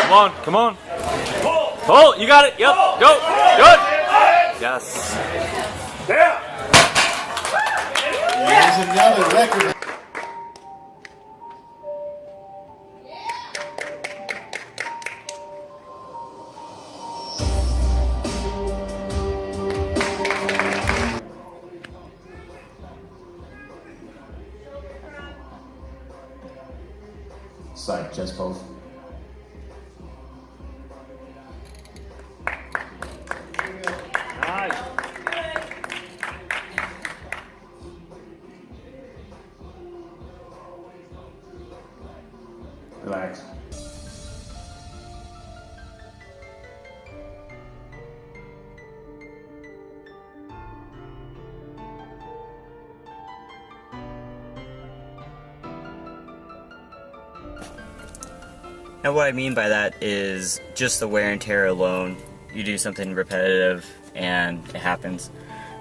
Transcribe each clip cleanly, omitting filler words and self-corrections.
Come on, come on. Pull, you got it. Yep, go. Good. Yes. There's another record. Side chest pose. Nice. Relax. And what I mean by that is just the wear and tear alone. You do something repetitive and it happens.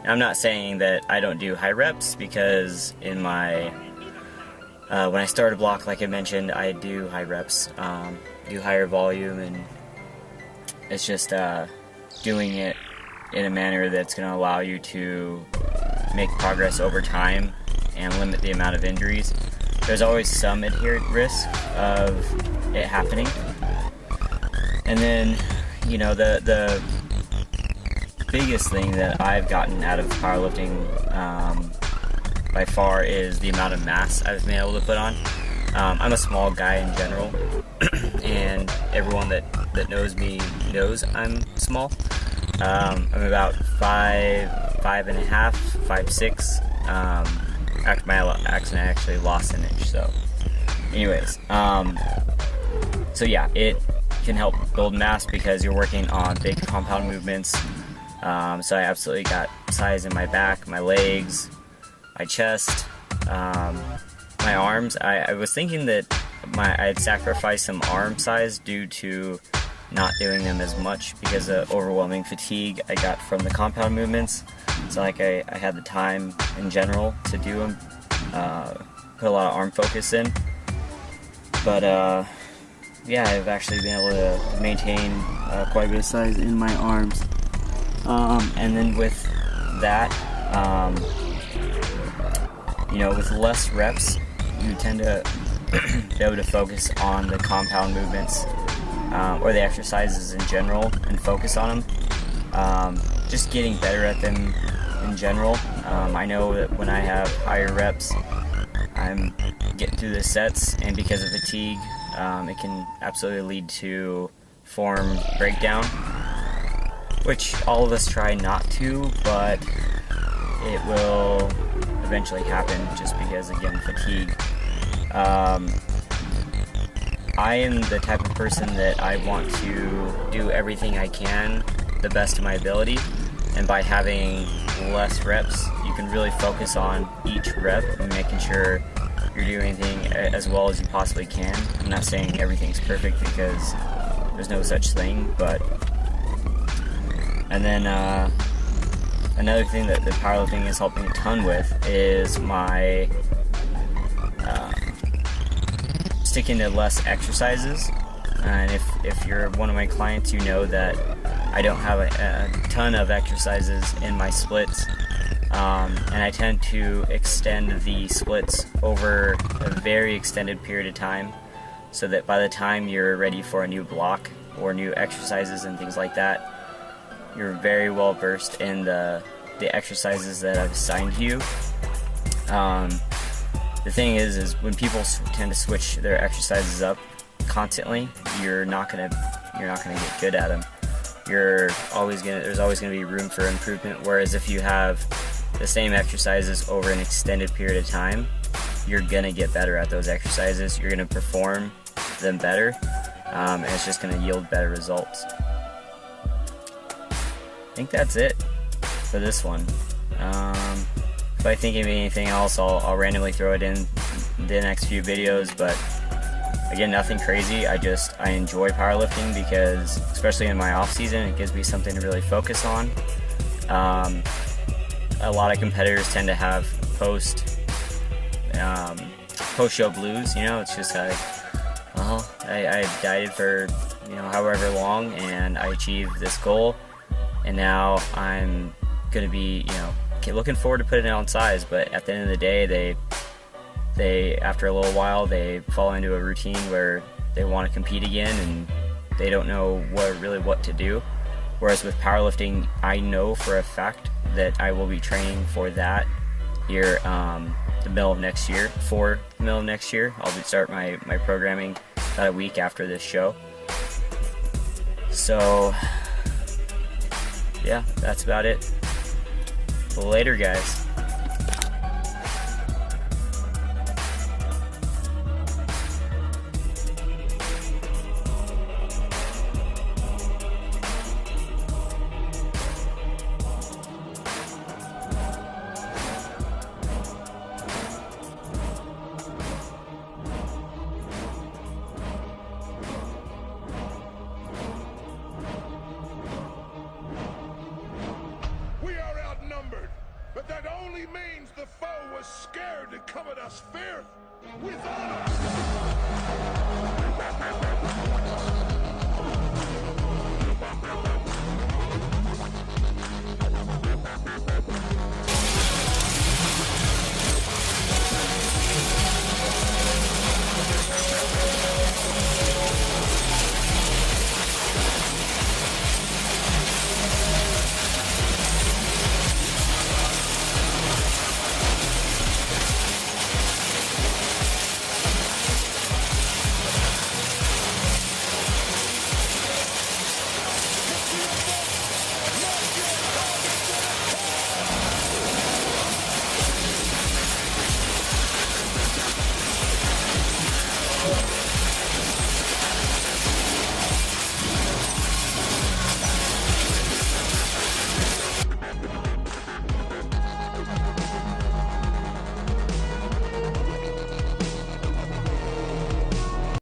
And I'm not saying that I don't do high reps, because in my when I start a block, like I mentioned, I do high reps, do higher volume, and it's just doing it in a manner that's going to allow you to make progress over time and limit the amount of injuries. There's always some inherent risk of it happening. And then, you know, the biggest thing that I've gotten out of powerlifting by far is the amount of mass I've been able to put on. I'm a small guy in general, and everyone that knows me knows I'm small. I'm about 5'5", 5'6". After my accident, I actually lost an inch. So, anyways, so yeah, it can help build mass because you're working on big compound movements. So I absolutely got size in my back, my legs, my chest, my arms. I was thinking that I had sacrificed some arm size due to not doing them as much because of overwhelming fatigue I got from the compound movements. So like I had the time in general to do them, put a lot of arm focus in. But yeah, I've actually been able to maintain quite a bit of size in my arms. And then with that, you know, with less reps, you tend to be able to focus on the compound movements, or the exercises in general, and focus on them. Just getting better at them in general. I know that when I have higher reps, I'm getting through the sets, and because of fatigue, it can absolutely lead to form breakdown, which all of us try not to, but it will eventually happen just because, again, fatigue. I am the type of person that I want to do everything I can the best of my ability, and by having less reps, you can really focus on each rep and making sure you're doing anything as well as you possibly can. I'm not saying everything's perfect because there's no such thing, but and then another thing that the powerlifting is helping a ton with is my sticking to less exercises. And if you're one of my clients, you know that I don't have a ton of exercises in my splits, and I tend to extend the splits over a very extended period of time, so that by the time you're ready for a new block or new exercises and things like that, you're very well versed in the exercises that I've assigned to you. The thing is when people tend to switch their exercises up constantly, you're not gonna get good at them. There's always gonna be room for improvement. Whereas if you have the same exercises over an extended period of time, you're gonna get better at those exercises. You're gonna perform them better, and it's just gonna yield better results. I think that's it for this one. If I think of anything else, I'll randomly throw it in the next few videos, but again, nothing crazy. I enjoy powerlifting because, especially in my off season, it gives me something to really focus on. A lot of competitors tend to have post-show blues. You know, it's just like, well, I dieted for, you know, however long, and I achieved this goal, and now I'm gonna be, you know, looking forward to putting it on size. But at the end of the day, they after a little while, they fall into a routine where they want to compete again, and they don't know what to do. Whereas with powerlifting, I know for a fact that I will be training for that here the middle of next year. For the middle of next year, I'll start my programming about a week after this show. So yeah, that's about it. Later, guys. But that only means the foe was scared to come at us fierce with honor.